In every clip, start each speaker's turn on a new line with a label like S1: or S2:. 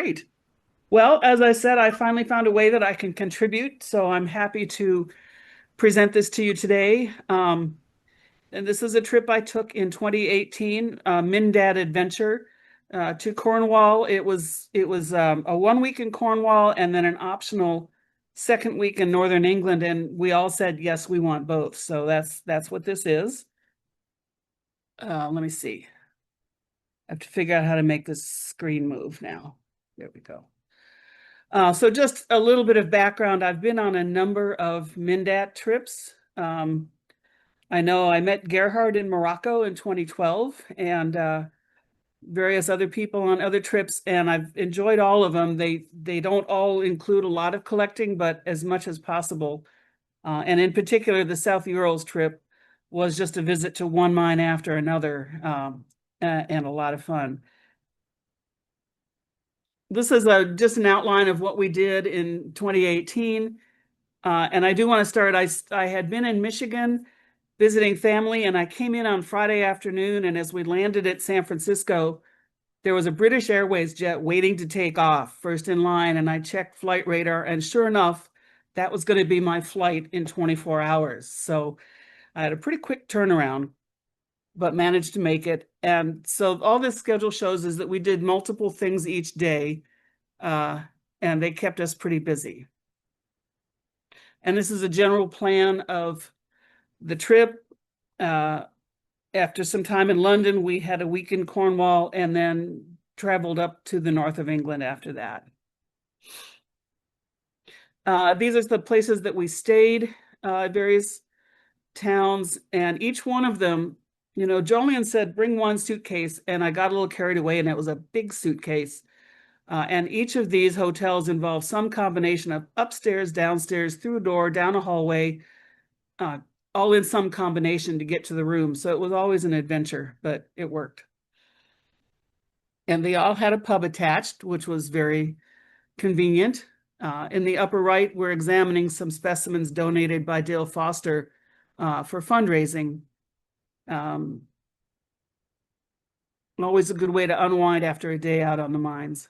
S1: Great. Well, as I said, I finally found a way that I can contribute, so I'm happy to present this to you today. And this is a trip I took in 2018, Mindat adventure to Cornwall. It was a 1 week in Cornwall and then an optional second week in Northern England, and we all said yes, we want both. So that's what this is. Let me see. I have to figure out how to make this screen move now. There we go. So just a little bit of background. I've been on a number of Mindat trips. I know I met Gerhard in Morocco in 2012 and various other people on other trips, and I've enjoyed all of them. They don't all include a lot of collecting, but as much as possible. And in particular, the South Urals trip was just a visit to one mine after another, and a lot of fun. This is just an outline of what we did in 2018. And I do want to start, I had been in Michigan visiting family, and I came in on Friday afternoon, and as we landed at San Francisco, there was a British Airways jet waiting to take off, first in line, and I checked flight radar, and sure enough, that was going to be my flight in 24 hours. So I had a pretty quick turnaround, but managed to make it. And so all this schedule shows is that we did multiple things each day, and they kept us pretty busy. And this is a general plan of the trip. After some time in London, we had a week in Cornwall and then traveled up to the north of England after that. These are the places that we stayed, various towns, and each one of them, Jolyon said, bring one suitcase, and I got a little carried away, and it was a big suitcase. And each of these hotels involved some combination of upstairs, downstairs, through a door, down a hallway, all in some combination to get to the room. So it was always an adventure, but it worked. And they all had a pub attached, which was very convenient. In the upper right, we're examining some specimens donated by Dale Foster for fundraising. Always a good way to unwind after a day out on the mines.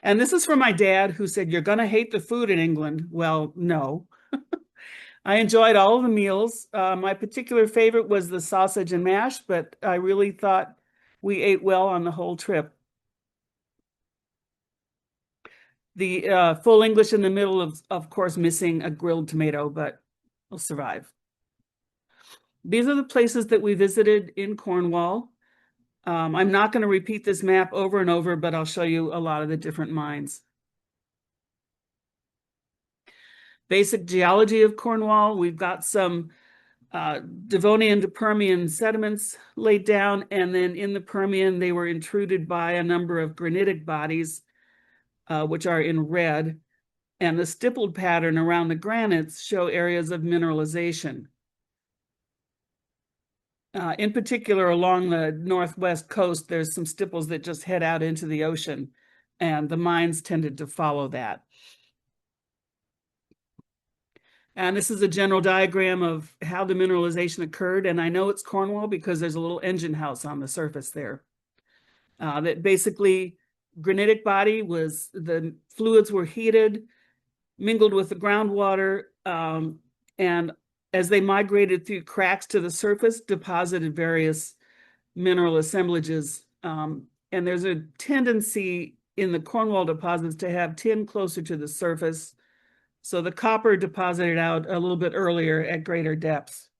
S1: And this is from my dad, who said, you're going to hate the food in England. Well, no. I enjoyed all of the meals. My particular favorite was the sausage and mash, but I really thought we ate well on the whole trip. The full English in the middle of course, missing a grilled tomato, but we'll survive. These are the places that we visited in Cornwall. I'm not going to repeat this map over and over, but I'll show you a lot of the different mines. Basic geology of Cornwall. We've got some Devonian to Permian sediments laid down, and then in the Permian, they were intruded by a number of granitic bodies, which are in red, and the stippled pattern around the granites show areas of mineralization. In particular, along the northwest coast, there's some stipples that just head out into the ocean, and the mines tended to follow that. And this is a general diagram of how the mineralization occurred. And I know it's Cornwall because there's a little engine house on the surface there. That basically granitic body was, the fluids were heated, mingled with the groundwater, and as they migrated through cracks to the surface, deposited various mineral assemblages. And there's a tendency in the Cornwall deposits to have tin closer to the surface. So the copper deposited out a little bit earlier at greater depths.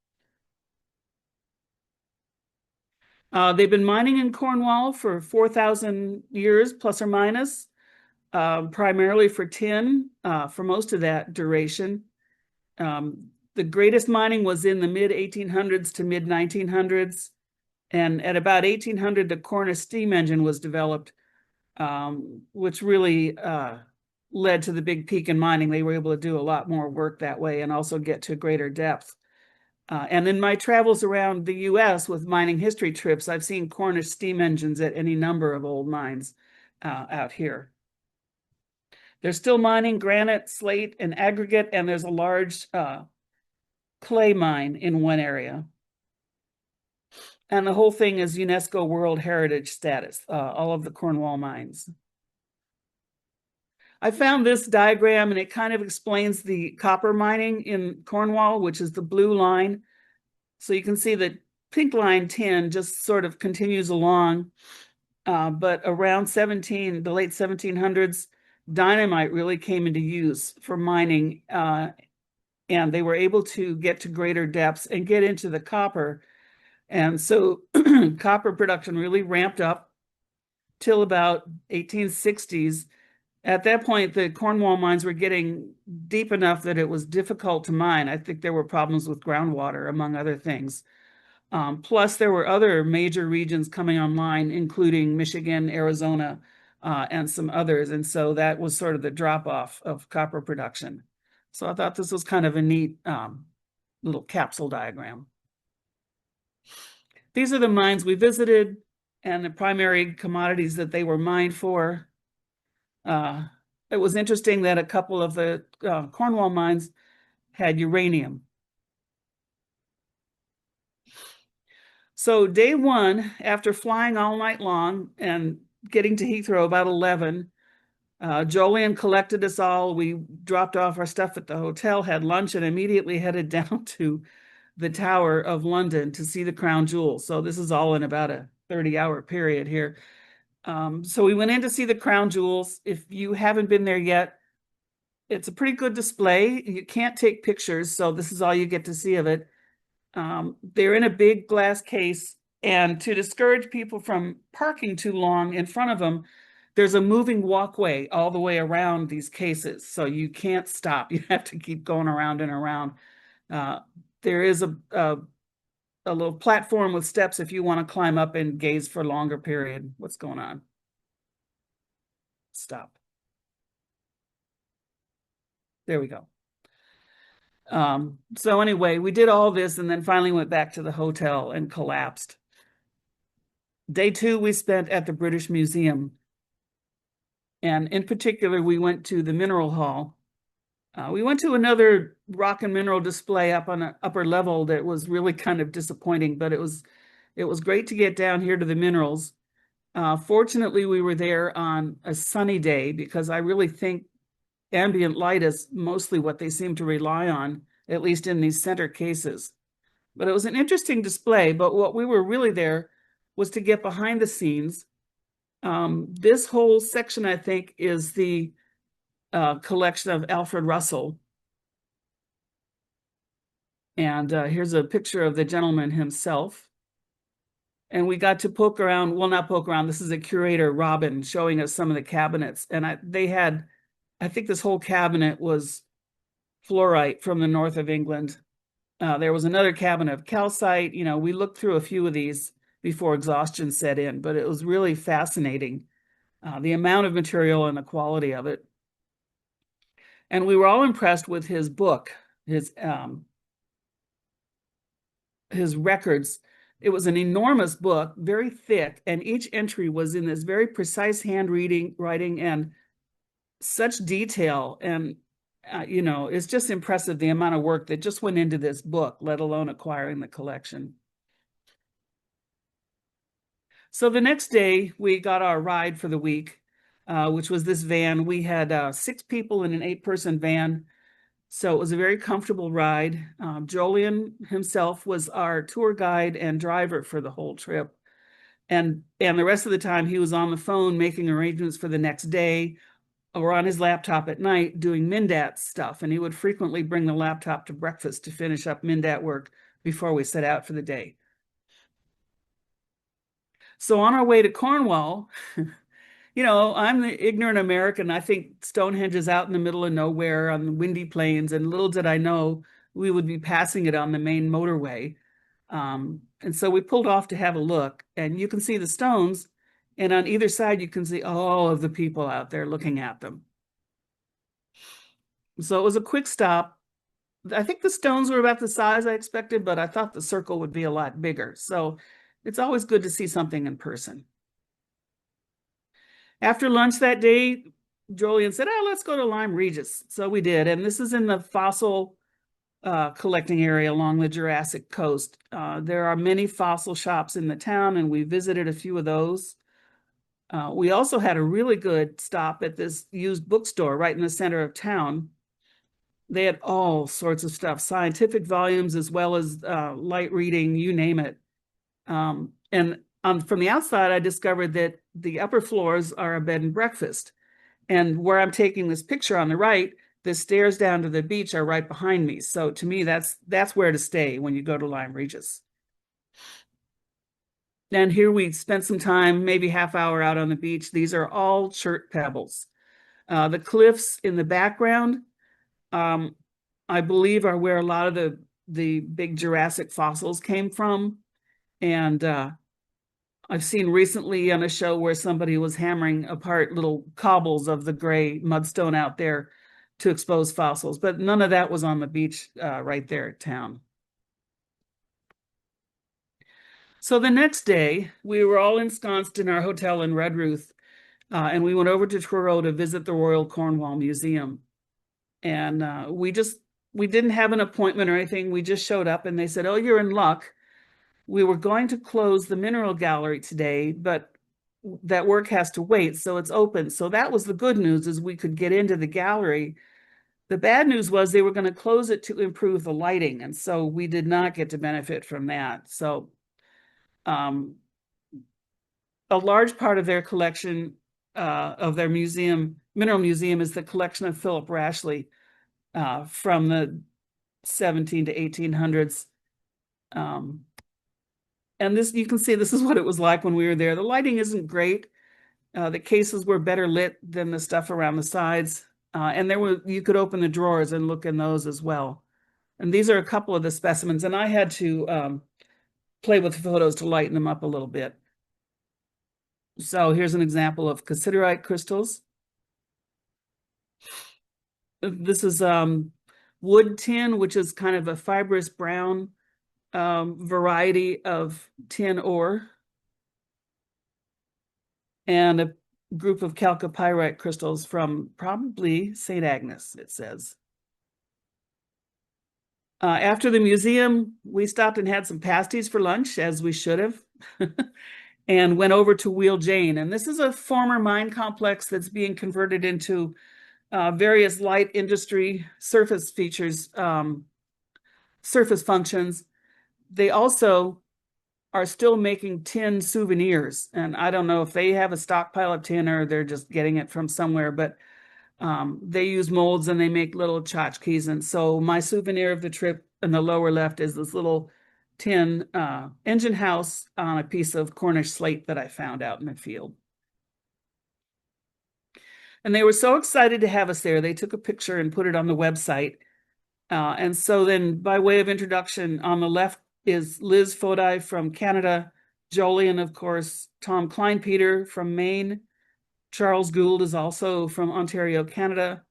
S1: They've been mining in Cornwall for 4,000 years, plus or minus, primarily for tin for most of that duration. The greatest mining was in the mid-1800s to mid-1900s. And at about 1800, the Cornish steam engine was developed, which really led to the big peak in mining. They were able to do a lot more work that way and also get to greater depth. And in my travels around the US with mining history trips, I've seen Cornish steam engines at any number of old mines out here. They're still mining granite, slate, and aggregate, and there's a large clay mine in one area. And the whole thing is UNESCO World Heritage status, all of the Cornwall mines. I found this diagram and it kind of explains the copper mining in Cornwall, which is the blue line. So you can see the pink line 10 just sort of continues along. But around the late 1700s, dynamite really came into use for mining, and they were able to get to greater depths and get into the copper. And so copper production really ramped up till about 1860s. At that point, the Cornwall mines were getting deep enough that it was difficult to mine. I think there were problems with groundwater, among other things. Plus, there were other major regions coming online, including Michigan, Arizona, and some others. And so that was sort of the drop-off of copper production. So I thought this was kind of a neat little capsule diagram. These are the mines we visited and the primary commodities that they were mined for. It was interesting that a couple of the Cornwall mines had uranium. So day one, after flying all night long and getting to Heathrow about 11, Jolyon collected us all. We dropped off our stuff at the hotel, had lunch, and immediately headed down to the Tower of London to see the crown jewels. So this is all in about a 30-hour period here. So we went in to see the crown jewels. If you haven't been there yet, it's a pretty good display. You can't take pictures, so this is all you get to see of it. They're in a big glass case, and to discourage people from parking too long in front of them, there's a moving walkway all the way around these cases, so you can't stop. You have to keep going around and around. There is a little platform with steps if you want to climb up and gaze for a longer period. What's going on? Stop. There we go. So anyway, we did all this and then finally went back to the hotel and collapsed. Day two, we spent at the British Museum. And in particular, we went to the Mineral Hall. We went to another rock and mineral display up on an upper level that was really kind of disappointing, but it was great to get down here to the minerals. Fortunately, we were there on a sunny day because I really think ambient light is mostly what they seem to rely on, at least in these center cases. But it was an interesting display, but what we were really there was to get behind the scenes. This whole section, I think, is the collection of Alfred Russell. And here's a picture of the gentleman himself. And we got to poke around, well, not poke around, this is a curator, Robin, showing us some of the cabinets. And I think this whole cabinet was fluorite from the north of England. There was another cabinet of calcite. You know, we looked through a few of these before exhaustion set in, but it was really fascinating, the amount of material and the quality of it. And we were all impressed with his book, his records. It was an enormous book, very thick, and each entry was in this very precise writing and such detail. And you know, it's just impressive the amount of work that just went into this book, let alone acquiring the collection. So the next day, we got our ride for the week, which was this van. We had 6 people in an 8-person van, so it was a very comfortable ride. Jolyon himself was our tour guide and driver for the whole trip. And the rest of the time, he was on the phone making arrangements for the next day, or on his laptop at night doing Mindat stuff. And he would frequently bring the laptop to breakfast to finish up Mindat work before we set out for the day. So on our way to Cornwall, you know, I'm the ignorant American. I think Stonehenge is out in the middle of nowhere on the windy plains, and little did I know we would be passing it on the main motorway. And so we pulled off to have a look, and you can see the stones, and on either side you can see all of the people out there looking at them. So it was a quick stop. I think the stones were about the size I expected, but I thought the circle would be a lot bigger. So it's always good to see something in person. After lunch that day, Jolyon said, "Oh, let's go to Lyme Regis." So we did. And this is in the fossil collecting area along the Jurassic coast. There are many fossil shops in the town, and we visited a few of those. We also had a really good stop at this used bookstore right in the center of town. They had all sorts of stuff, scientific volumes as well as light reading, you name it. And from the outside, I discovered that the upper floors are a bed and breakfast. And where I'm taking this picture on the right, the stairs down to the beach are right behind me. So to me, that's where to stay when you go to Lyme Regis. And here we spent some time, maybe half hour out on the beach. These are all chert pebbles. The cliffs in the background, I believe, are where a lot of the big Jurassic fossils came from. And I've seen recently on a show where somebody was hammering apart little cobbles of the gray mudstone out there to expose fossils, but none of that was on the beach right there at town. So the next day, we were all ensconced in our hotel in Redruth, and we went over to Truro to visit the Royal Cornwall Museum. And we didn't have an appointment or anything. We just showed up and they said, "Oh, you're in luck. We were going to close the mineral gallery today, but that work has to wait, so it's open." So that was the good news, is we could get into the gallery. The bad news was they were going to close it to improve the lighting, and so we did not get to benefit from that. So a large part of their collection, of their mineral museum, is the collection of Philip Rashley from the 17 to 1800s. And this, you can see, this is what it was like when we were there. The lighting isn't great. The cases were better lit than the stuff around the sides. And you could open the drawers and look in those as well. And these are a couple of the specimens, and I had to play with the photos to lighten them up a little bit. So here's an example of cassiterite crystals. This is wood tin, which is kind of a fibrous brown variety of tin ore. And a group of chalcopyrite crystals from probably St. Agnes, it says. After the museum, we stopped and had some pasties for lunch, as we should have, and went over to Wheel Jane. And this is a former mine complex that's being converted into various light industry surface features, surface functions. They also are still making tin souvenirs. And I don't know if they have a stockpile of tin or they're just getting it from somewhere, but they use molds and they make little tchotchkes. And so my souvenir of the trip in the lower left is this little tin engine house on a piece of Cornish slate that I found out in the field. And they were so excited to have us there. They took a picture and put it on the website. And so then, by way of introduction, on the left is Liz Fodi from Canada, Jolien, of course, Tom Kleinpeter from Maine, Charles Gould is also from Ontario, Canada,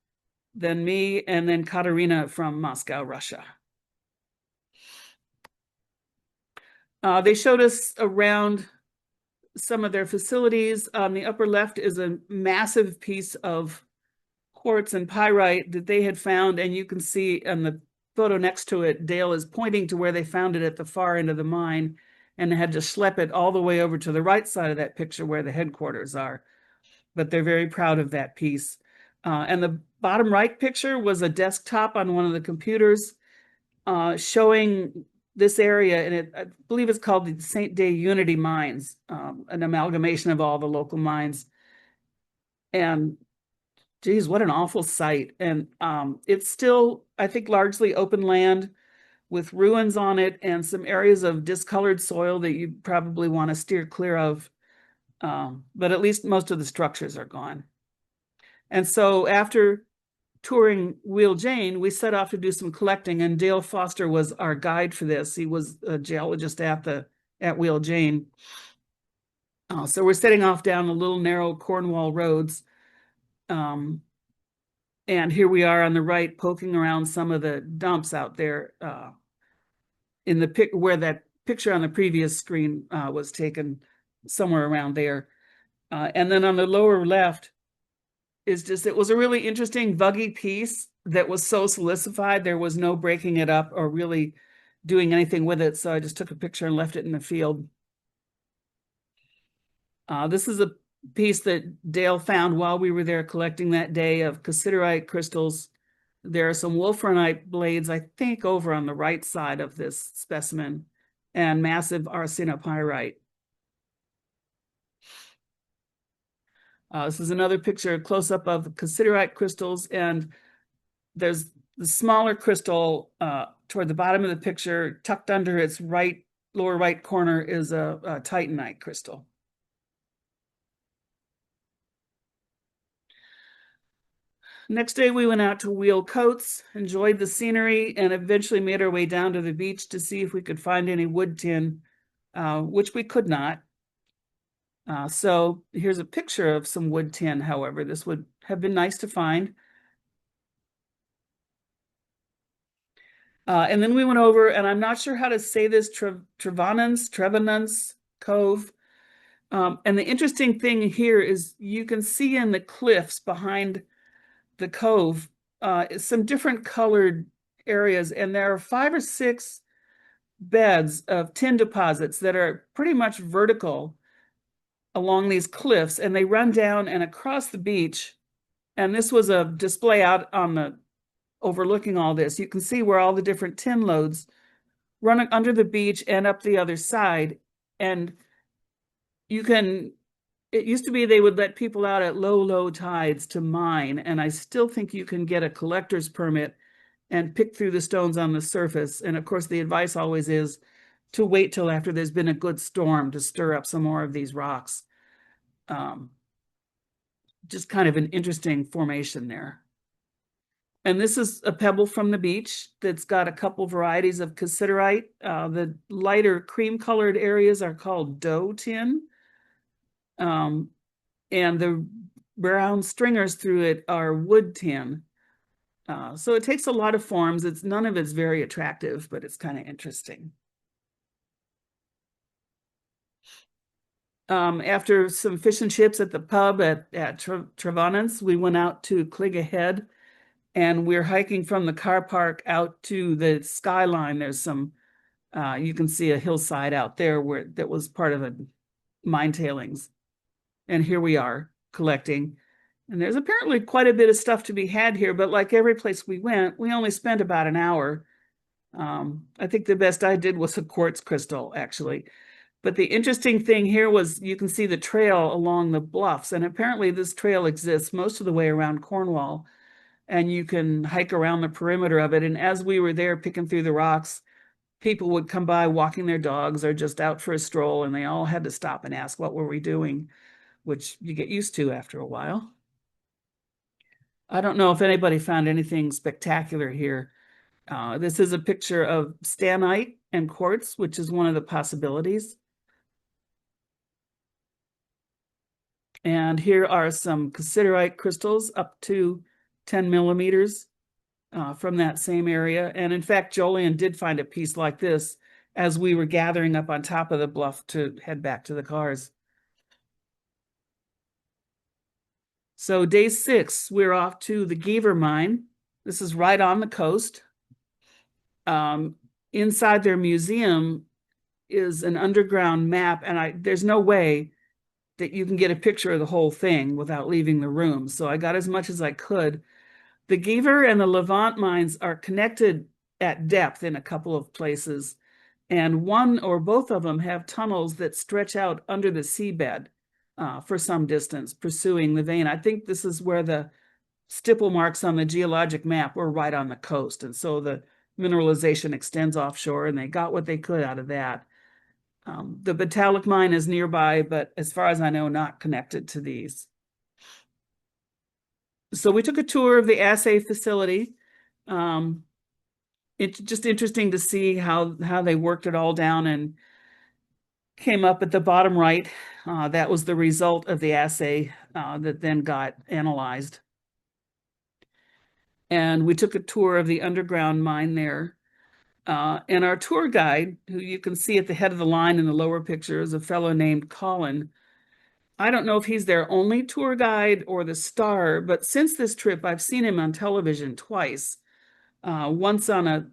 S1: then me, and then Katerina from Moscow, Russia. They showed us around some of their facilities. On the upper left is a massive piece of quartz and pyrite that they had found, and you can see on the photo next to it, Dale is pointing to where they found it at the far end of the mine, and they had to schlep it all the way over to the right side of that picture where the headquarters are. But they're very proud of that piece. And the bottom right picture was a desktop on one of the computers showing this area, and I believe it's called the St. Day Unity Mines, an amalgamation of all the local mines. And geez, what an awful sight. And it's still, I think, largely open land with ruins on it and some areas of discolored soil that you probably want to steer clear of. But at least most of the structures are gone. And so after touring Wheel Jane, we set off to do some collecting, and Dale Foster was our guide for this. He was a geologist at Wheel Jane. So we're setting off down the little narrow Cornwall roads. And here we are on the right, poking around some of the dumps out there in the where that picture on the previous screen was taken, somewhere around there. And then on the lower left is just, it was a really interesting vuggy piece that was so silicified, there was no breaking it up or really doing anything with it. So I just took a picture and left it in the field. This is a piece that Dale found while we were there collecting that day of cassiterite crystals. There are some wolframite blades, I think, over on the right side of this specimen, and massive arsenopyrite. This is another picture, close-up of the cassiterite crystals, and there's the smaller crystal toward the bottom of the picture, tucked under its lower right corner is a titanite crystal. Next day, we went out to wheel coats, enjoyed the scenery, and eventually made our way down to the beach to see if we could find any wood tin, which we could not. So here's a picture of some wood tin, however. This would have been nice to find. And then we went over, and I'm not sure how to say this, Trevenants Cove. And the interesting thing here is you can see in the cliffs behind the cove some different colored areas, and there are 5 or 6 beds of tin deposits that are pretty much vertical along these cliffs, and they run down and across the beach. And this was a display out on the overlooking all this. You can see where all the different tin loads run under the beach and up the other side. And it used to be they would let people out at low tides to mine, and I still think you can get a collector's permit and pick through the stones on the surface. And of course, the advice always is to wait till after there's been a good storm to stir up some more of these rocks. Just kind of an interesting formation there. And this is a pebble from the beach that's got a couple varieties of cassiterite. The lighter cream-colored areas are called dough tin. And the brown stringers through it are wood tin. So it takes a lot of forms. None of it's very attractive, but it's kind of interesting. After some fish and chips at the pub at Trevenants, we went out to Clig Ahead, and we're hiking from the car park out to the skyline. There's some, you can see a hillside out there that was part of a mine tailings. And here we are collecting. And there's apparently quite a bit of stuff to be had here, but like every place we went, we only spent about an hour. I think the best I did was a quartz crystal, actually. But the interesting thing here was you can see the trail along the bluffs, and apparently this trail exists most of the way around Cornwall, and you can hike around the perimeter of it. And as we were there picking through the rocks, people would come by walking their dogs or just out for a stroll, and they all had to stop and ask what were we doing, which you get used to after a while. I don't know if anybody found anything spectacular here. This is a picture of stannite and quartz, which is one of the possibilities. And here are some cassiterite crystals up to 10 millimeters from that same area. And in fact, Jolien did find a piece like this as we were gathering up on top of the bluff to head back to the cars. So day 6, we're off to the Geaver mine. This is right on the coast. Inside their museum is an underground map, and there's no way that you can get a picture of the whole thing without leaving the room. So I got as much as I could. The Geaver and the Levant mines are connected at depth in a couple of places, and one or both of them have tunnels that stretch out under the seabed for some distance, pursuing the vein. I think this is where the stipple marks on the geologic map were right on the coast, and so the mineralization extends offshore, and they got what they could out of that. The Batalic mine is nearby, but as far as I know, not connected to these. So we took a tour of the assay facility. It's just interesting to see how they worked it all down and came up at the bottom right. That was the result of the assay that then got analyzed. And we took a tour of the underground mine there. And our tour guide, who you can see at the head of the line in the lower picture, is a fellow named Colin. I don't know if he's their only tour guide or the star, but since this trip, I've seen him on television twice. Once on a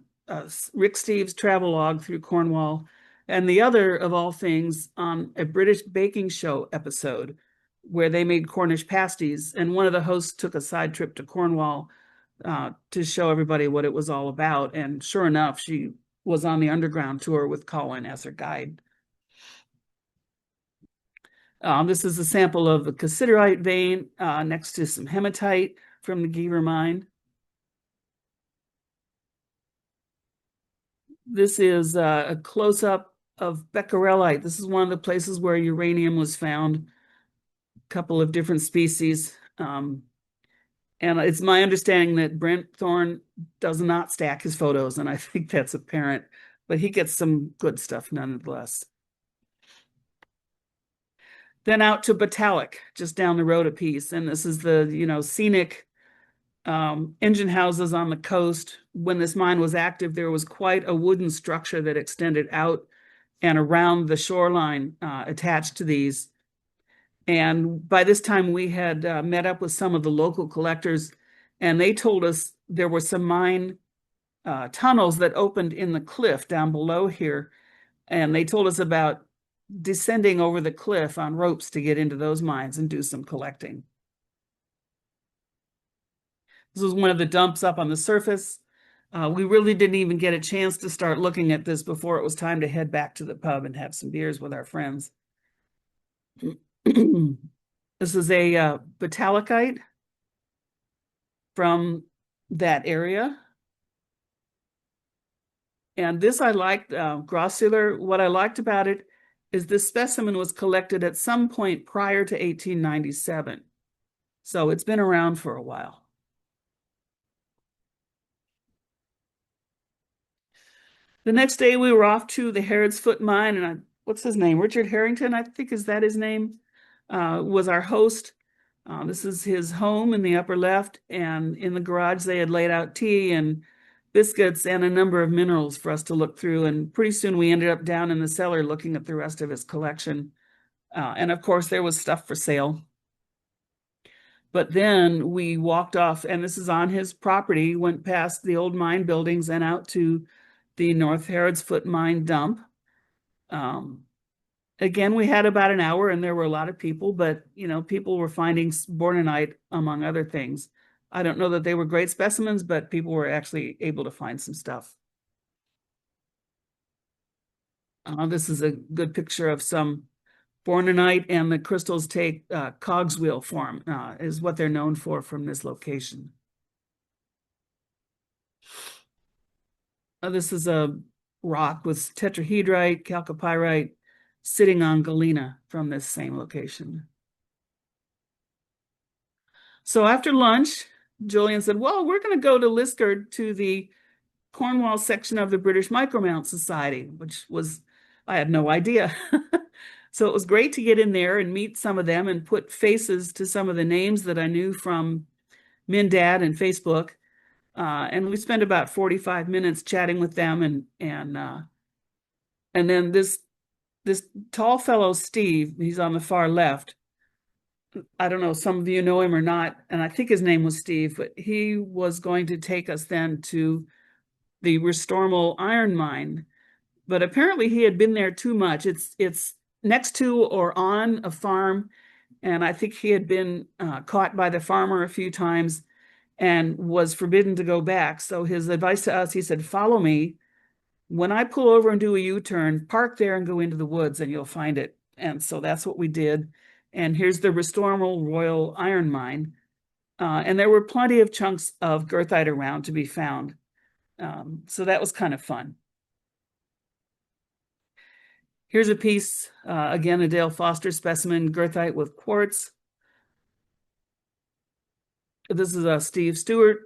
S1: Rick Steves travelogue through Cornwall, and the other, of all things, on a British baking show episode where they made Cornish pasties. And one of the hosts took a side trip to Cornwall to show everybody what it was all about. And sure enough, she was on the underground tour with Colin as her guide. This is a sample of the cassiterite vein next to some hematite from the Geaver mine. This is a close-up of becquerelite. This is one of the places where uranium was found, a couple of different species. And it's my understanding that Brent Thorne does not stack his photos, and I think that's apparent, but he gets some good stuff nonetheless. Then out to Batalic, just down the road a piece. And this is the, scenic engine houses on the coast. When this mine was active, there was quite a wooden structure that extended out and around the shoreline attached to these. And by this time, we had met up with some of the local collectors, and they told us there were some mine tunnels that opened in the cliff down below here. And they told us about descending over the cliff on ropes to get into those mines and do some collecting. This was one of the dumps up on the surface. We really didn't even get a chance to start looking at this before it was time to head back to the pub and have some beers with our friends. This is a batalicite from that area. And this I liked, grossular. What I liked about it is this specimen was collected at some point prior to 1897. So it's been around for a while. The next day we were off to the Herod's Foot mine, and what's his name? Richard Harrington, I think, is that his name? Was our host. This is his home in the upper left, and in the garage they had laid out tea and biscuits and a number of minerals for us to look through. And pretty soon we ended up down in the cellar looking at the rest of his collection. And of course there was stuff for sale. But then we walked off, and this is on his property, went past the old mine buildings and out to the North Herod's Foot mine dump. Again, we had about an hour, and there were a lot of people, but people were finding bornonite among other things. I don't know that they were great specimens, but people were actually able to find some stuff. This is a good picture of some bornonite, and the crystals take cogswheel form, is what they're known for from this location. This is a rock with tetrahedrite, chalcopyrite, sitting on galena from this same location. So after lunch, Julian said, well, we're going to go to Liskeard to the Cornwall section of the British Micromount Society, which was, I had no idea. So it was great to get in there and meet some of them and put faces to some of the names that I knew from Mindat and Facebook. And we spent about 45 minutes chatting with them, and then this tall fellow, Steve, he's on the far left. I don't know, some of you know him or not, and I think his name was Steve, but he was going to take us then to the Restormal iron mine. But apparently he had been there too much. It's next to or on a farm, and I think he had been caught by the farmer a few times and was forbidden to go back. So his advice to us, he said, follow me. When I pull over and do a U-turn, park there and go into the woods and you'll find it. And so that's what we did. And here's the Restormal Royal Iron Mine. And there were plenty of chunks of goethite around to be found. So that was kind of fun. Here's a piece, again, a Dale Foster specimen, goethite with quartz. This is a Steve Stewart,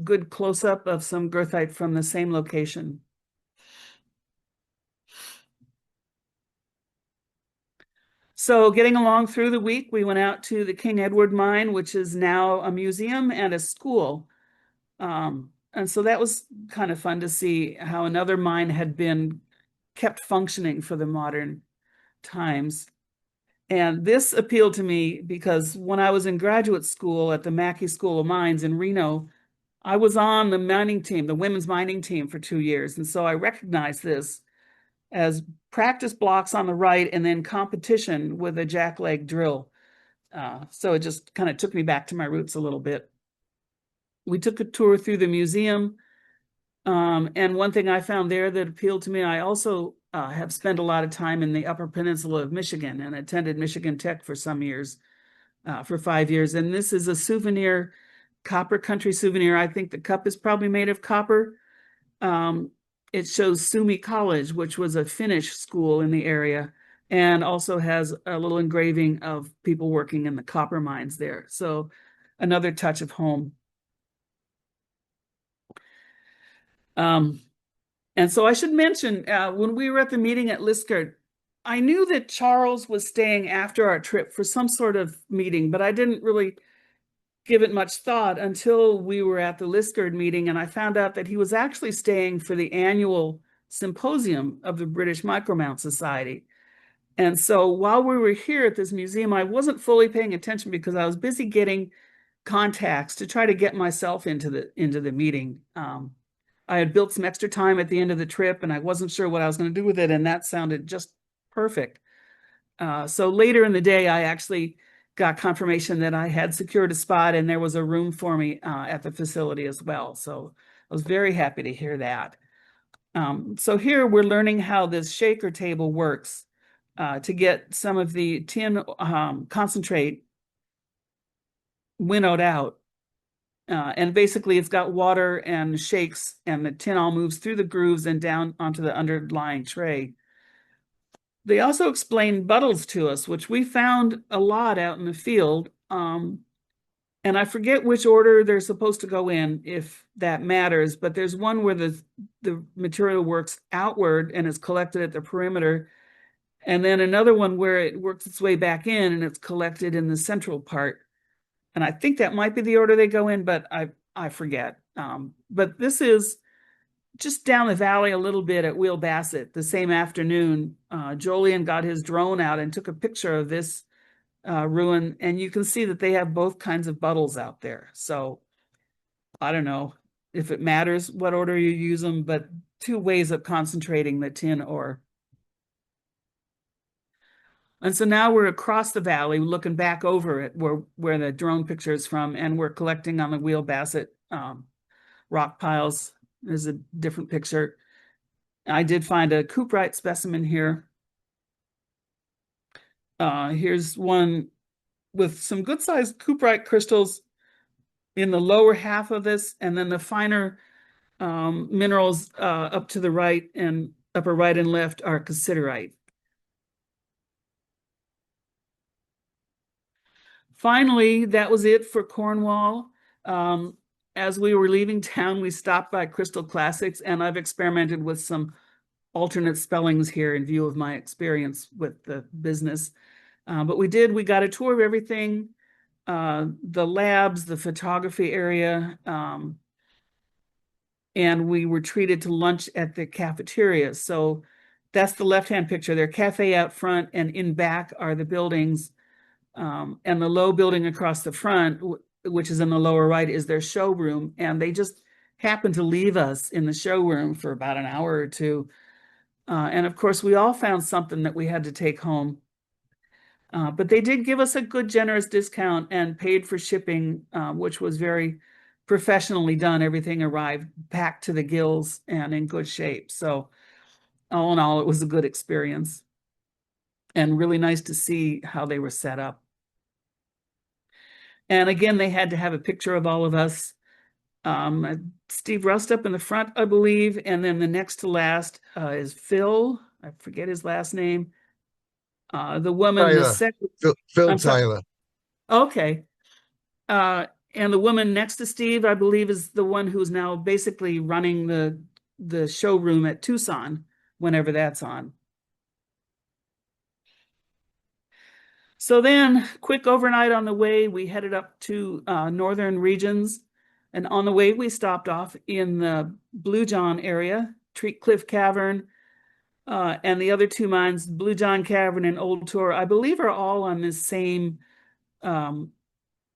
S1: good close-up of some goethite from the same location. So getting along through the week, we went out to the King Edward mine, which is now a museum and a school. And so that was kind of fun to see how another mine had been kept functioning for the modern times. And this appealed to me because when I was in graduate school at the Mackey School of Mines in Reno, I was on the mining team, the women's mining team, for 2 years. And so I recognized this as practice blocks on the right and then competition with a jackleg drill. So it just kind of took me back to my roots a little bit. We took a tour through the museum. And one thing I found there that appealed to me, I also have spent a lot of time in the Upper Peninsula of Michigan and attended Michigan Tech for some years, for 5 years. And this is a souvenir, copper country souvenir. I think the cup is probably made of copper. It shows Suomi College, which was a Finnish school in the area, and also has a little engraving of people working in the copper mines there. So another touch of home. And so I should mention, when we were at the meeting at Liskeard, I knew that Charles was staying after our trip for some sort of meeting, but I didn't really give it much thought until we were at the Liskeard meeting, and I found out that he was actually staying for the annual symposium of the British Micromount Society. And so while we were here at this museum, I wasn't fully paying attention because I was busy getting contacts to try to get myself into the meeting. I had built some extra time at the end of the trip, and I wasn't sure what I was going to do with it, and that sounded just perfect. So later in the day, I actually got confirmation that I had secured a spot and there was a room for me at the facility as well. So I was very happy to hear that. So here we're learning how this shaker table works to get some of the tin concentrate winnowed out. And basically it's got water and shakes, and the tin all moves through the grooves and down onto the underlying tray. They also explained buttles to us, which we found a lot out in the field. And I forget which order they're supposed to go in, if that matters, but there's one where the material works outward and is collected at the perimeter, and then another one where it works its way back in and it's collected in the central part. And I think that might be the order they go in, but I forget. But this is just down the valley a little bit at Wheel Bassett. The same afternoon, Jolien got his drone out and took a picture of this ruin, and you can see that they have both kinds of buttles out there. So I don't know if it matters what order you use them, but two ways of concentrating the tin ore. And so now we're across the valley looking back over it where the drone picture is from, and we're collecting on the Wheel Bassett rock piles. There's a different picture. I did find a cooperite specimen here. Here's one with some good sized cooperite crystals in the lower half of this, and then the finer minerals up to the right and upper right and left are cassiterite. Finally, that was it for Cornwall. As we were leaving town, we stopped by Crystal Classics, and I've experimented with some alternate spellings here in view of my experience with the business. But we got a tour of everything, the labs, the photography area, and we were treated to lunch at the cafeteria. So that's the left-hand picture. Their cafe out front, and in back are the buildings. And the low building across the front, which is in the lower right, is their showroom. And they just happened to leave us in the showroom for about an hour or two. And of course, we all found something that we had to take home. But they did give us a good, generous discount and paid for shipping, which was very professionally done. Everything arrived packed to the gills and in good shape. So all in all, it was a good experience and really nice to see how they were set up. And again, they had to have a picture of all of us. Steve Rust up in the front, I believe. And then the next to last is Phil. I forget his last name. The woman,
S2: Tyler.
S1: the second.
S2: Phil Tyler.
S1: Okay. And the woman next to Steve, I believe, is the one who's now basically running the showroom at Tucson, whenever that's on. So then, quick overnight on the way, we headed up to northern regions. And on the way, we stopped off in the Blue John area, Treat Cliff Cavern, and the other two mines, Blue John Cavern and Old Tour, I believe are all on this same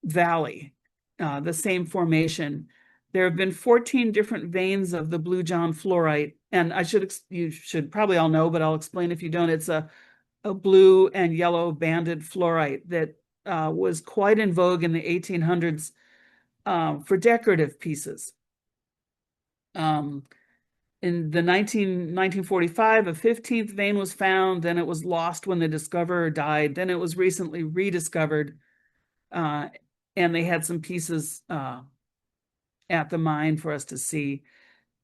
S1: valley, the same formation. There have been 14 different veins of the Blue John fluorite. And you should probably all know, but I'll explain if you don't. It's a blue and yellow banded fluorite that was quite in vogue in the 1800s for decorative pieces. In the 1945, a 15th vein was found, then it was lost when the discoverer died, then it was recently rediscovered, and they had some pieces at the mine for us to see.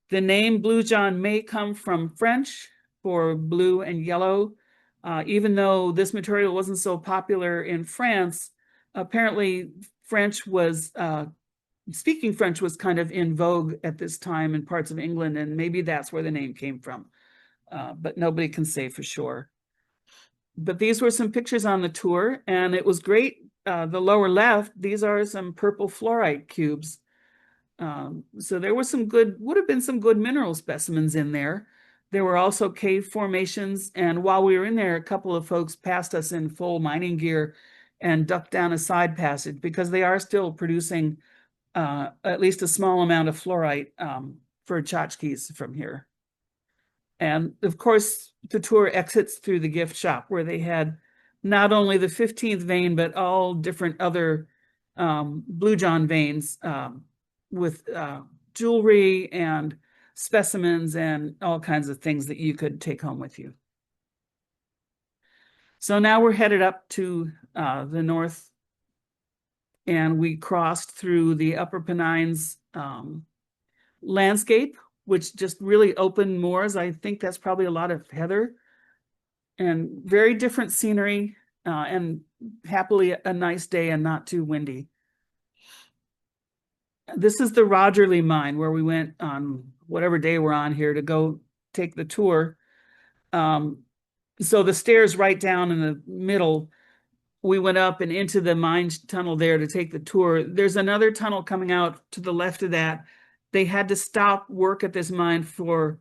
S1: The name Blue John may come from French for blue and yellow. Even though this material wasn't so popular in France, apparently speaking French was kind of in vogue at this time in parts of England, and maybe that's where the name came from. But nobody can say for sure. But these were some pictures on the tour, and it was great. The lower left, these are some purple fluorite cubes. So there was would have been some good mineral specimens in there. There were also cave formations, and while we were in there, a couple of folks passed us in full mining gear and ducked down a side passage because they are still producing at least a small amount of fluorite for tchotchkes from here. And of course, the tour exits through the gift shop where they had not only the 15th vein, but all different other Blue John veins with jewelry and specimens and all kinds of things that you could take home with you. So now we're headed up to the north, and we crossed through the Upper Pennines landscape, which just really open moors. I think that's probably a lot of heather and very different scenery, and happily a nice day and not too windy. This is the Rogerley mine where we went on whatever day we're on here to go take the tour. So the stairs right down in the middle, we went up and into the mine tunnel there to take the tour. There's another tunnel coming out to the left of that. They had to stop work at this mine for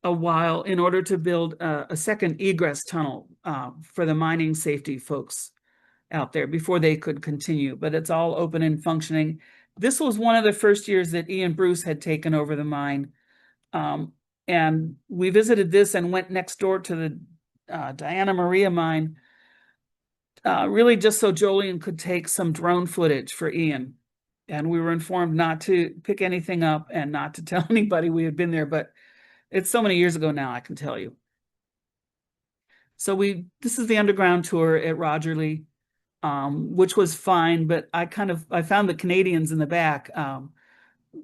S1: a while in order to build a second egress tunnel for the mining safety folks out there before they could continue, but it's all open and functioning. This was one of the first years that Ian Bruce had taken over the mine. And we visited this and went next door to the Diana Maria mine, really just so Jolien could take some drone footage for Ian. And we were informed not to pick anything up and not to tell anybody we had been there, but it's so many years ago now, I can tell you. So this is the underground tour at Rogerley, which was fine, but I found the Canadians in the back.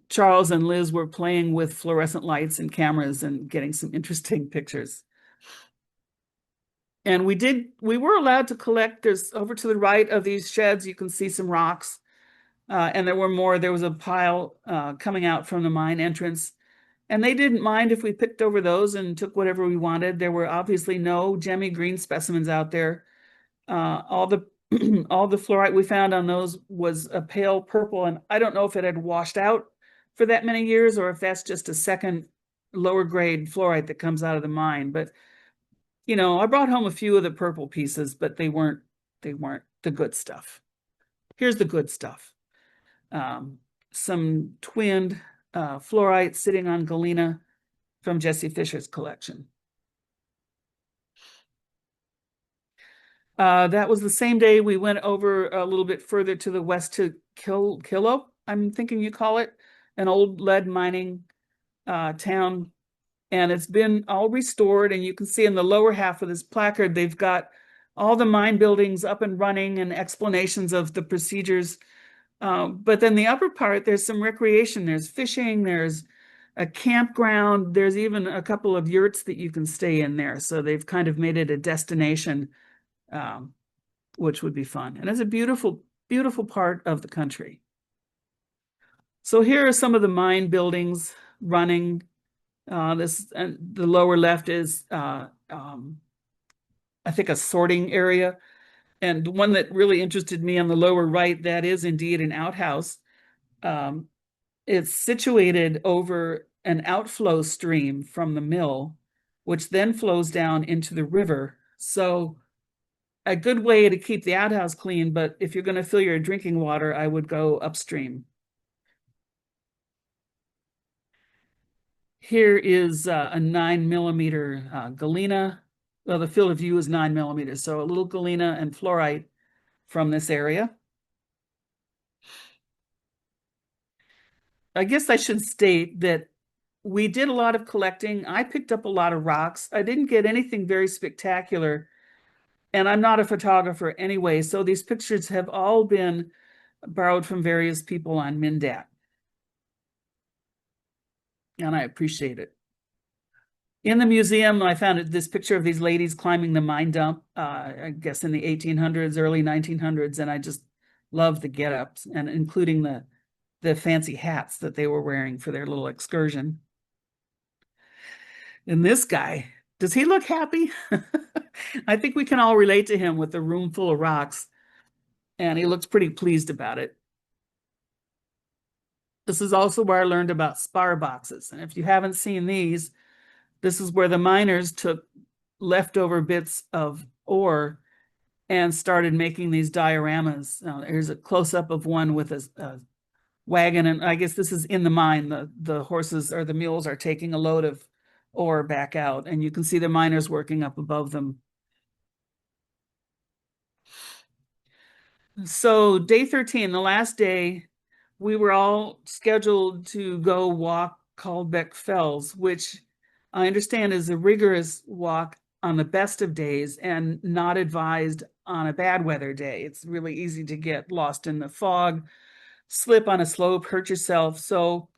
S1: Charles and Liz were playing with fluorescent lights and cameras and getting some interesting pictures. And we were allowed to collect. There's over to the right of these sheds, you can see some rocks. And there were more. There was a pile coming out from the mine entrance. And they didn't mind if we picked over those and took whatever we wanted. There were obviously no gemmy green specimens out there. All the fluorite we found on those was a pale purple, and I don't know if it had washed out for that many years or if that's just a second lower grade fluorite that comes out of the mine. But I brought home a few of the purple pieces, but they weren't the good stuff. Here's the good stuff. Some twinned fluorite sitting on galena from Jesse Fisher's collection. That was the same day we went over a little bit further to the west to Kilo, I'm thinking you call it, an old lead mining town. And it's been all restored. And you can see in the lower half of this placard, they've got all the mine buildings up and running and explanations of the procedures. But then the upper part, there's some recreation. There's fishing, there's a campground. There's even a couple of yurts that you can stay in there. So they've kind of made it a destination, which would be fun. And it's a beautiful, beautiful part of the country. So here are some of the mine buildings running. The lower left is, I think, a sorting area. And one that really interested me on the lower right, that is indeed an outhouse. It's situated over an outflow stream from the mill, which then flows down into the river. So a good way to keep the outhouse clean, but if you're going to fill your drinking water, I would go upstream. Here is a 9mm galena. Well, the field of view is 9mm, so a little galena and fluorite from this area. I guess I should state that we did a lot of collecting. I picked up a lot of rocks. I didn't get anything very spectacular, and I'm not a photographer anyway, so these pictures have all been borrowed from various people on Mindat, and I appreciate it. In the museum, I found this picture of these ladies climbing the mine dump, I guess in the 1800s, early 1900s, and I just love the get-ups, and including the fancy hats that they were wearing for their little excursion. And this guy, does he look happy? I think we can all relate to him with the room full of rocks, and he looks pretty pleased about it. This is also where I learned about spar boxes. And if you haven't seen these, this is where the miners took leftover bits of ore and started making these dioramas. Now, here's a close-up of one with a wagon, and I guess this is in the mine. The horses or the mules are taking a load of ore back out, and you can see the miners working up above them. So day 13, the last day, we were all scheduled to go walk Caldbeck Fells, which I understand is a rigorous walk on the best of days and not advised on a bad weather day. It's really easy to get lost in the fog, slip on a slope, hurt yourself. So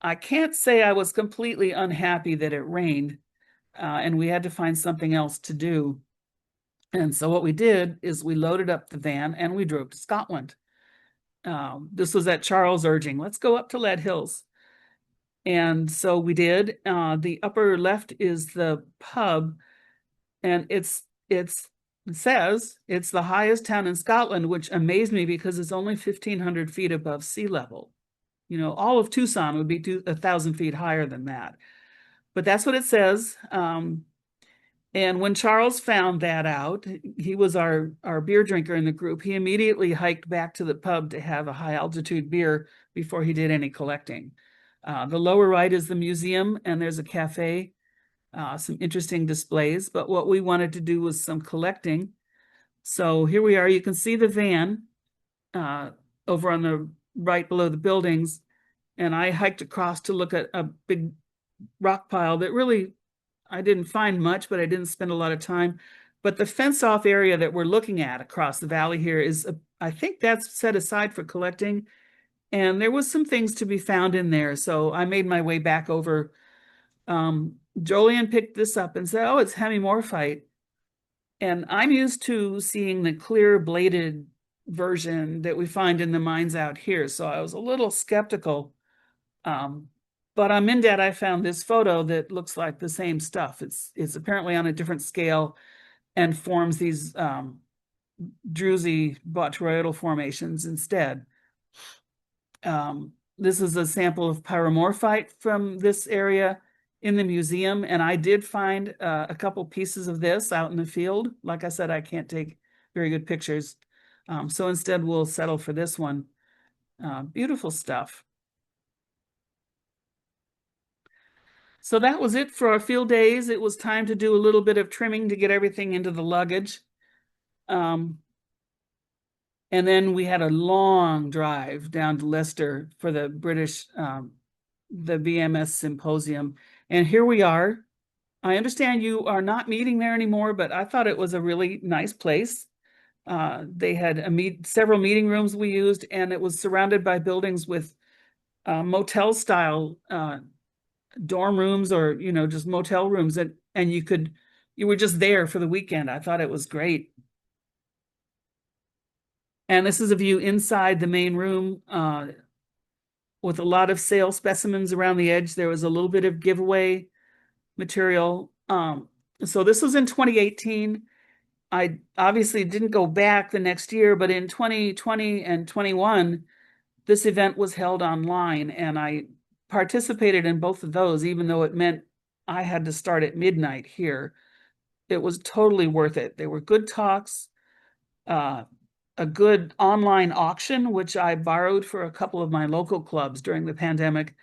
S1: I can't say I was completely unhappy that it rained, and we had to find something else to do. And so what we did is we loaded up the van and we drove to Scotland. This was at Charles' urging. Let's go up to Lead Hills. And so we did. The upper left is the pub, and it says it's the highest town in Scotland, which amazed me because it's only 1,500 feet above sea level. You know, all of Tucson would be 1,000 feet higher than that. But that's what it says. And when Charles found that out, he was our beer drinker in the group. He immediately hiked back to the pub to have a high altitude beer before he did any collecting. The lower right is the museum, and there's a cafe, some interesting displays. But what we wanted to do was some collecting. So here we are. You can see the van over on the right below the buildings. And I hiked across to look at a big rock pile that really, I didn't find much, but I didn't spend a lot of time. But the fence-off area that we're looking at across the valley here is, I think that's set aside for collecting. And there was some things to be found in there. So I made my way back over. Jolien picked this up and said, oh, it's hemimorphite. And I'm used to seeing the clear bladed version that we find in the mines out here. So I was a little skeptical. But on Mindat, I found this photo that looks like the same stuff. It's apparently on a different scale and forms these druzy botryoidal formations instead. This is a sample of pyromorphite from this area in the museum, and I did find a couple pieces of this out in the field. Like I said, I can't take very good pictures, so instead we'll settle for this one. Beautiful stuff. So that was it for our field days. It was time to do a little bit of trimming to get everything into the luggage. And then we had a long drive down to Leicester for the British, the BMS symposium. And here we are. I understand you are not meeting there anymore, but I thought it was a really nice place. They had several meeting rooms we used, and it was surrounded by buildings with motel style dorm rooms, or just motel rooms, and you were just there for the weekend. I thought it was great. And this is a view inside the main room with a lot of sale specimens around the edge. There was a little bit of giveaway material. So this was in 2018. I obviously didn't go back the next year, but in 2020 and 21, this event was held online, and I participated in both of those, even though it meant I had to start at midnight here. It was totally worth it. There were good talks, a good online auction, which I borrowed for a couple of my local clubs during the pandemic.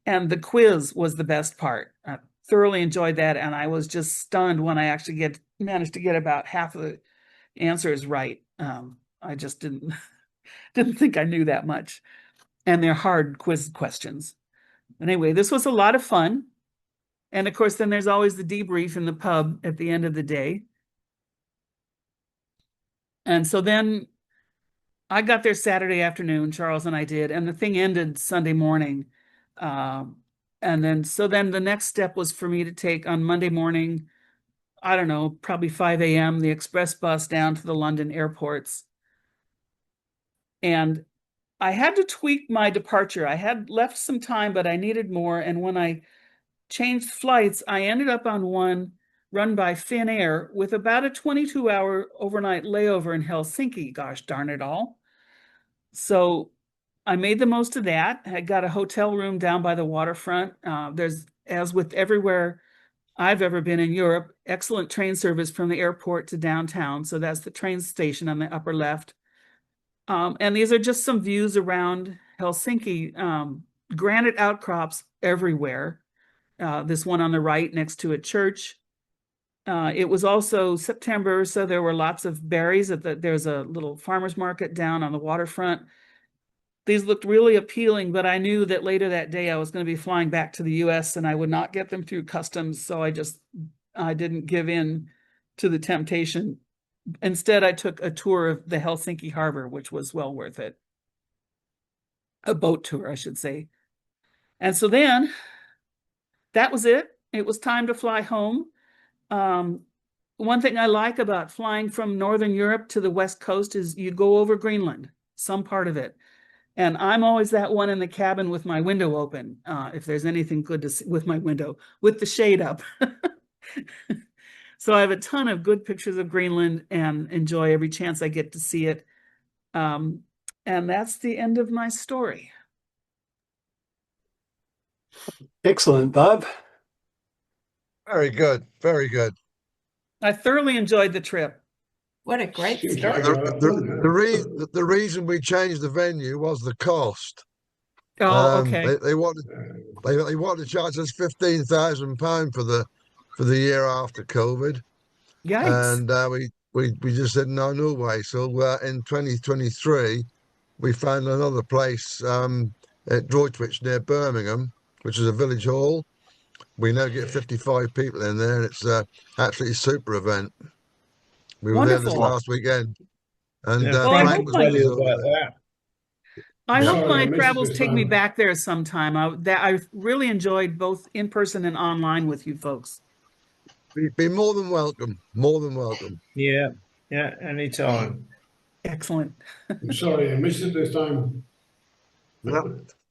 S1: And the quiz was the best part. I thoroughly enjoyed that. And I was just stunned when I actually managed to get about half of the answers right. I just didn't think I knew that much. And they're hard quiz questions. Anyway, this was a lot of fun. And of course, then there's always the debrief in the pub at the end of the day. And so then I got there Saturday afternoon, Charles and I did, and the thing ended Sunday morning. And then the next step was for me to take on Monday morning, I don't know, probably 5 a.m., the express bus down to the London airports. And I had to tweak my departure. I had left some time, but I needed more. And when I changed flights, I ended up on one run by Finnair with about a 22-hour overnight layover in Helsinki. Gosh darn it all. So I made the most of that. I got a hotel room down by the waterfront. There's, as with everywhere I've ever been in Europe, excellent train service from the airport to downtown. So that's the train station on the upper left. And these are just some views around Helsinki. Granite outcrops everywhere. This one on the right next to a church. It was also September, so there were lots of berries. There's a little farmer's market down on the waterfront. These looked really appealing, but I knew that later that day I was going to be flying back to the US and I would not get them through customs. So I didn't give in to the temptation. Instead, I took a tour of the Helsinki harbor, which was well worth it. A boat tour, I should say. And so then that was it. It was time to fly home. One thing I like about flying from Northern Europe to the West Coast is you go over Greenland, some part of it. And I'm always that one in the cabin with my window open, if there's anything good to see with my window, with the shade up. So I have a ton of good pictures of Greenland and enjoy every chance I get to see it. And that's the end of my story.
S2: Excellent, Barb.
S3: Very good. Very good.
S1: I thoroughly enjoyed the trip.
S4: What a great
S5: Seems
S4: story.
S5: like
S3: The reason we changed the venue was the cost.
S1: Oh, okay.
S3: They wanted to charge us £15,000 for the year after COVID,
S1: Yikes.
S3: and we just said no way. So in 2023, we found another place at Droitwich near Birmingham, which is a village hall. We now get 55 people in there, and it's absolutely super event. We were there this
S1: Wonderful.
S3: last weekend, and
S5: Yeah,
S1: Well, I
S3: Frank
S1: hope
S3: was
S1: my-
S3: with us
S5: Tell you
S3: over
S5: about
S3: there.
S5: that.
S1: I hope
S5: Sorry, I
S1: my
S5: missed
S1: travels
S5: this
S1: take me
S5: time.
S1: back there sometime. I really enjoyed both in person and online with you folks.
S3: Be more than welcome. More than welcome.
S5: Yeah, anytime.
S1: Excellent.
S5: I'm sorry, I missed it this time.
S3: Yeah.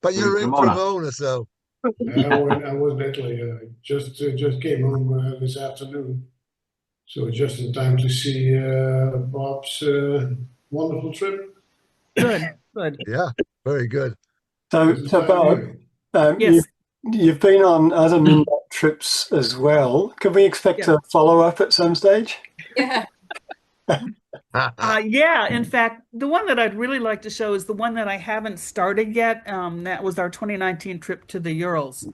S3: But you're in Cremona, so
S5: I was that late. I just came home this afternoon. So just in time to see Bob's wonderful trip.
S1: Good, good.
S3: yeah, very good.
S2: So Barb,
S1: Yes.
S2: you've been on other Mindat trips as well. Can we expect
S1: Yeah.
S2: a follow-up at some stage?
S4: Yeah.
S1: Yeah, in fact, the one that I'd really like to show is the one that I haven't started yet. That was our 2019 trip to the Urals.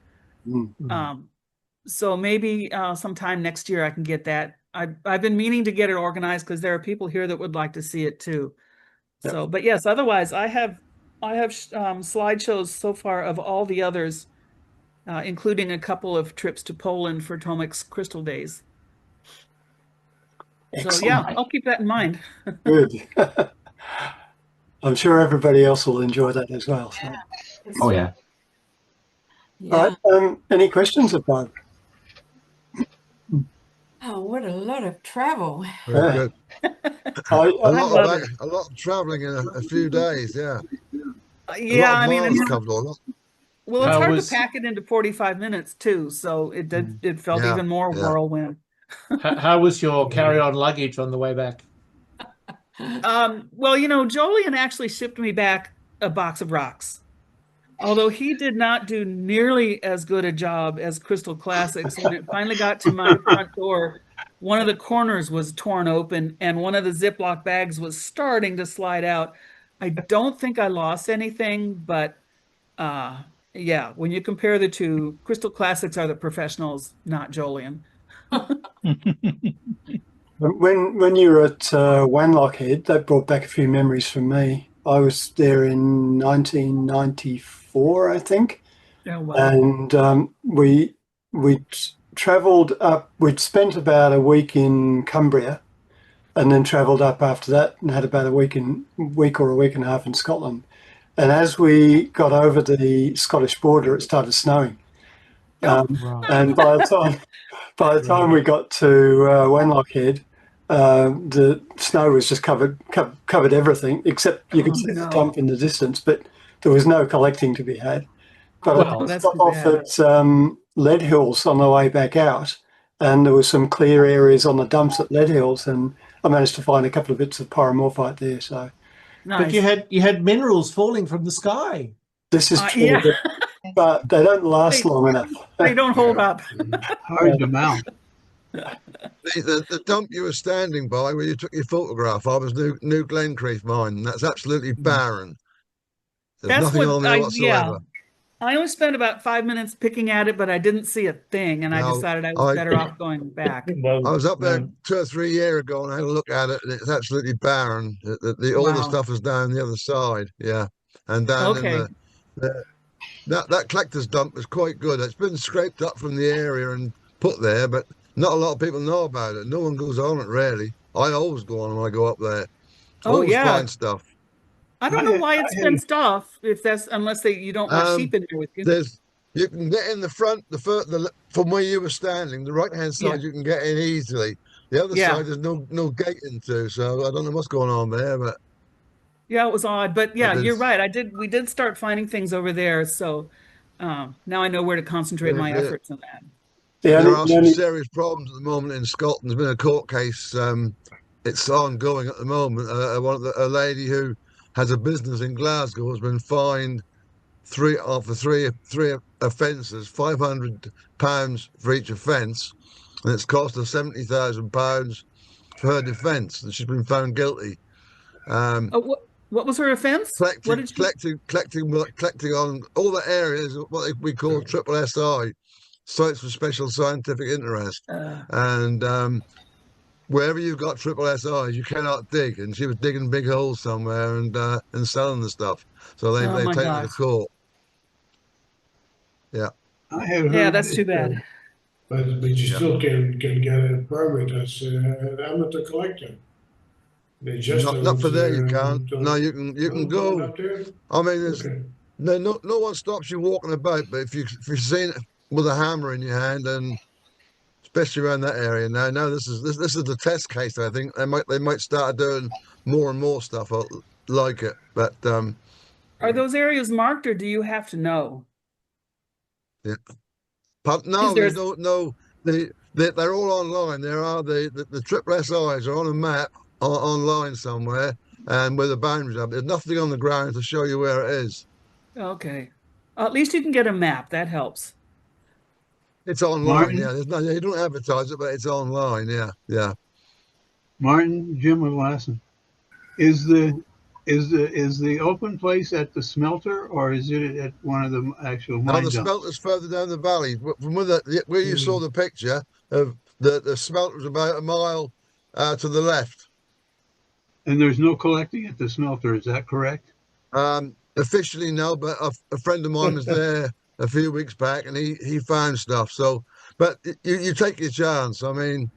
S1: So maybe sometime next year I can get that. I've been meaning to get it organized because there are people here that would like to see it too.
S2: Yep.
S1: So, but yes, otherwise I have slideshows so far of all the others, including a couple of trips to Poland for Tomic's Crystal Days.
S2: Excellent.
S1: So yeah, I'll keep that in mind.
S2: Good. I'm sure everybody else will enjoy that as well. So.
S4: Yeah.
S6: Oh, yeah.
S4: Yeah.
S2: All right. Any questions of Barb?
S4: Oh, what a lot of travel.
S3: Very good.
S2: I
S3: A
S1: love it.
S3: lot of traveling in a few days. Yeah.
S1: Yeah, I mean,
S3: it's covered all that.
S1: well, it's
S6: How
S1: hard
S6: was-
S1: to pack it into 45 minutes too, so it felt
S3: Yeah,
S1: even more
S3: yeah.
S1: whirlwind.
S6: How was your carry-on luggage on the way back?
S1: Well, Jolien actually shipped me back a box of rocks. Although he did not do nearly as good a job as Crystal Classics. When it finally got to my front door, one of the corners was torn open and one of the Ziploc bags was starting to slide out. I don't think I lost anything, but yeah, when you compare the two, Crystal Classics are the professionals, not Jolien.
S2: When you were at Wanlock Head, that brought back a few memories for me. I was there in 1994, I think,
S1: Oh, wow.
S2: and we travelled up. We'd spent about a week in Cumbria, and then travelled up after that, and had about a week or a week and a half in Scotland. And as we got over the Scottish border, it started snowing.
S6: Right.
S2: And by the time we got to Wenlock Head, the snow was just covered everything, except you could see the dump in the distance, but there was no collecting to be had. But I did
S1: That's
S2: stop
S1: too
S2: off
S1: bad.
S2: at Lead Hills on the way back out, and there was some clear areas on the dumps at Lead Hills, and I managed to find a couple of bits of pyromorphite there. So
S6: But
S1: Nice.
S6: you had minerals falling from the sky.
S2: this is true,
S1: Yeah,
S2: but they don't last
S1: They-
S2: long enough.
S1: they don't hold up.
S7: Hard to mount.
S3: The dump you were standing by where you took your photograph of was New Glencrease mine, and that's absolutely barren. There's
S1: That's
S3: nothing
S1: what
S3: on there whatsoever.
S1: I only spent about 5 minutes picking at it, but I didn't see a thing, and I
S3: No,
S1: decided I was better off going back.
S3: I was up there 2 or 3 years ago and I had a look at it, and it's absolutely barren. All the
S1: Wow.
S3: stuff is down the other side, yeah, and down in
S1: Okay.
S3: that collector's dump is quite good. It's been scraped up from the area and put there, but not a lot of people know about it. No one goes on it really. I always go on when I go up there.
S1: Oh,
S3: Always
S1: yeah.
S3: find stuff.
S1: I don't know why it's fenced off if that's unless you don't want sheep in there with you.
S3: You can get in the front, from where you were standing, the right-hand side, you can get in easily. The other
S1: Yeah.
S3: side, there's no gate into, so I don't know what's going on there, but
S1: Yeah, it was odd, but yeah,
S3: It
S1: you're
S3: is.
S1: right. We did start finding things over there, so now I know where to concentrate my
S3: There-
S1: efforts on that.
S2: The
S3: there
S2: only,
S3: are
S2: the
S3: some
S2: only
S3: serious problems at the moment in Scotland. There's been a court case. It's ongoing at the moment. A lady who has a business in Glasgow has been fined three offences, £500 for each offence, and it's cost her £70,000 for her defence, and she's been found guilty.
S1: Oh, what was her offense? What did she?
S3: Collecting on all the areas of what we call triple SI, sites for special scientific interest, and wherever you've got triple SIs, you cannot dig, and she was digging big holes somewhere and selling the stuff. So
S1: Oh
S3: they've
S1: my
S3: taken her to
S1: gosh.
S3: court. Yeah.
S7: I have
S1: Yeah,
S7: heard
S1: that's too
S7: that,
S1: bad.
S5: But you still can get a permit as an amateur collector. They just
S3: Not for there, you can't.
S5: don't-
S3: No, you can go.
S5: up there?
S3: I mean, there's
S5: Okay.
S3: no one stops you walking about, but if you're seen it with a hammer in your hand, and especially around that area now, this is the test case. I think they might start doing more and more stuff like it, but
S1: Are those areas marked, or do you have to know?
S3: yeah. But no,
S1: Is there-
S3: there's no. They're all online. There are the triple SIs are on a map online somewhere, and where the boundaries are. There's nothing on the ground to show you where it is.
S1: Okay. At least you can get a map. That helps.
S3: It's online,
S7: Martin?
S3: yeah. You don't advertise it, but it's online, yeah.
S7: Martin, Jim and Lassen, is the open place at the smelter, or is it at one of the actual
S3: Now
S7: mine
S3: the
S7: dumps?
S3: smelter's further down the valley. From where you saw the picture of the smelter's about a mile to the left.
S7: And there's no collecting at the smelter, is that correct?
S3: Officially no, but a friend of mine was there a few weeks back, and he found stuff. So, but you take your chance. I mean,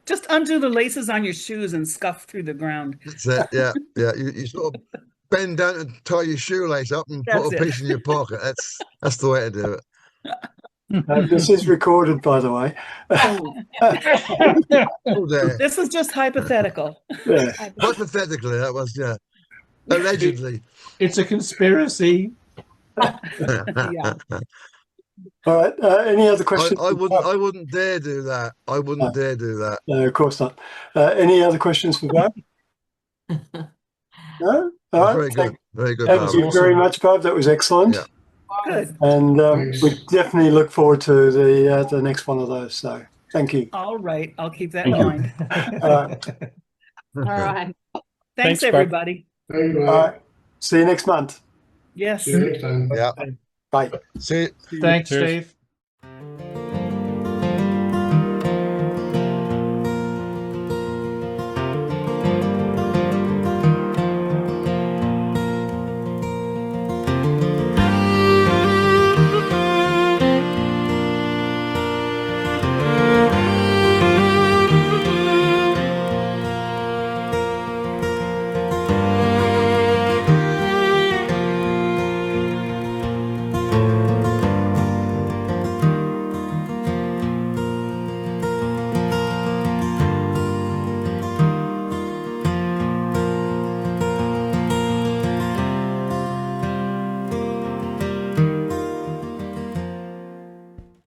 S1: Just undo the laces on your shoes and scuff through the ground.
S3: that's it. Yeah. You sort of bend down and tie your shoelace up and
S1: That's
S3: put a
S1: it.
S3: piece in your pocket. That's the way to do it.
S2: this is recorded, by the way.
S3: Oh, there.
S1: This is just hypothetical.
S2: Yeah.
S3: Hypothetically, that was allegedly.
S6: It's a conspiracy.
S1: Yeah.
S2: All right. Any other questions?
S3: I wouldn't dare do that. I wouldn't dare do that.
S2: No, of course not. Any other questions for Barb? No? All right.
S3: Very good. Very good.
S2: Thank
S3: Barb.
S2: you very much, Barb. That was excellent.
S3: Yeah.
S1: Good.
S2: And
S5: Thanks.
S2: we definitely look forward to the next one of those. So thank you.
S1: All right. I'll keep that in mind.
S2: All right.
S4: All right.
S1: Thanks,
S6: Barb.
S1: everybody.
S5: Thank you.
S2: All right. See you next month.
S1: Yes.
S5: See you next time.
S3: Yeah.
S2: Bye.
S3: See.
S6: Thanks, Steve.